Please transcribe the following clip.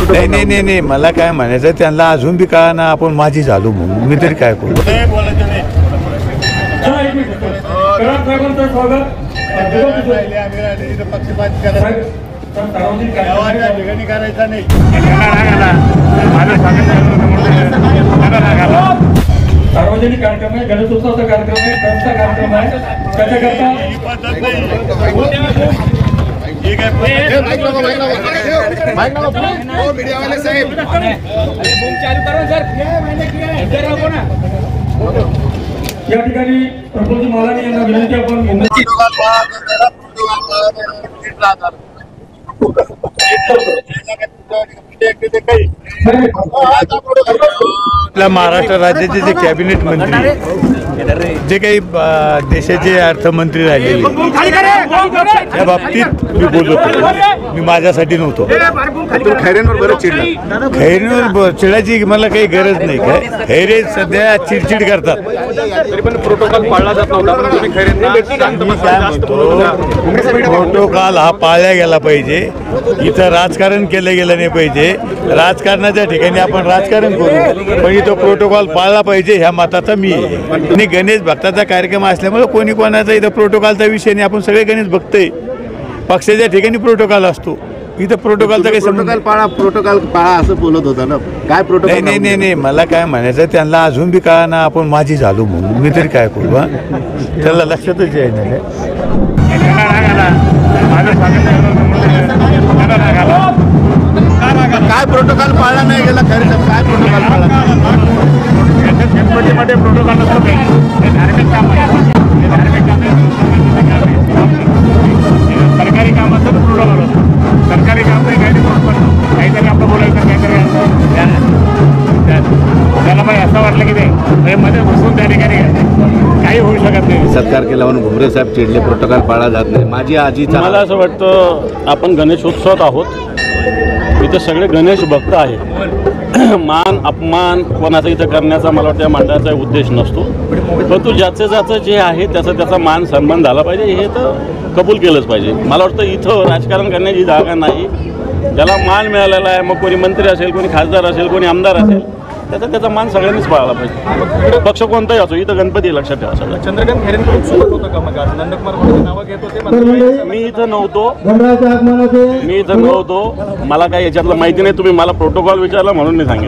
नाही नाही नाही नाही मला काय म्हणायचं त्यांना अजून बी कळा ना आपण माझी झालो म्हणून मी तरी काय करू. सार्वजनिक कार्यक्रम आहे, गणेशोत्सवाचा कार्यक्रम आहे, सणचा कार्यक्रम आहे, त्याच्याकरता या ठिकाणी प्रफुल्ल मालानी यांना विनंती आपण आपल्या महाराष्ट्र राज्याचे जे कॅबिनेट मंत्री जे काही देशाचे अर्थमंत्री राहिलेले त्या बाबतीत मी बोलत होतो. मी माझ्यासाठी नव्हतो. खैरेंवर चिडायची मला काही गरज नाही. काय खैरे सध्या चिडचिड करतात. प्रोटोकॉल पाळला जात नव्हता. प्रोटोकॉल हा पाळला गेला पाहिजे. इथं राजकारण केलं गेलं नाही पाहिजे. राजकारणाच्या ठिकाणी आपण राजकारण करू पण इथं प्रोटोकॉल पाळला पाहिजे ह्या मताचा मी आहे. आणि गणेश भक्ताचा कार्यक्रम असल्यामुळे कोणी कोणाचा इथं प्रोटोकॉलचा विषय नाही. आपण सगळे गणेश भक्तय. पक्षाच्या ठिकाणी प्रोटोकॉल असतो. इथं प्रोटोकॉलचा काही प्रोटोकॉल पाळा असं बोलत होता ना. काय प्रोटोकॉल नाही नाही नाही मला काय म्हणायचं त्यांना अजून बी कळा ना आपण माझी झालो म्हणून मी तरी काय करू. त्याला लक्षातच आहे ना. काय प्रोटोकॉल पाळला नाही गेला खरे काय प्रोटोकॉल पाळला गणपतीमध्ये प्रोटोकॉल नसतो. हे धार्मिक काम आहे. हे धार्मिक काम सरकारी कामाचं प्रोटोकॉल असतो. सरकारी काम नाही काहीतरी आपलं बोलायचं काहीतरी त्याला पण असं वाटलं की ते मध्ये घुसून त्या ठिकाणी काही होऊ शकत नाही. सत्कार केला म्हणून भुमरे साहेब चिडले. प्रोटोकॉल पाळला जात नाही. माझी आजी मला असं वाटतं आपण गणेशोत्सवात आहोत. इथं सगळे गणेश भक्त आहे. मान अपमान कोणाचा इथं करण्याचा मला वाटतं या मंडळाचा उद्देश नसतो. परंतु ज्याचं जे आहे त्याचा मान सन्मान झाला पाहिजे हे तर कबूल केलंच पाहिजे. मला वाटतं इथं राजकारण करण्याची जागा नाही. त्याला मान मिळालेला आहे. मग कोणी मंत्री असेल, कोणी खासदार असेल, कोणी आमदार असेल त्याचा मान सगळ्यांनीच पाळला पाहिजे. पक्ष कोणताही असो. इथं गणपती लक्षात ठेवा सगळं. चंद्रकांत खैरेंकडून सोबत होतं का मग नंदकुमार नावं घेत होते. मी इथं नव्हतो. मला काही याच्यातलं माहिती नाही. तुम्ही मला प्रोटोकॉल विचारला म्हणून मी सांगितलं.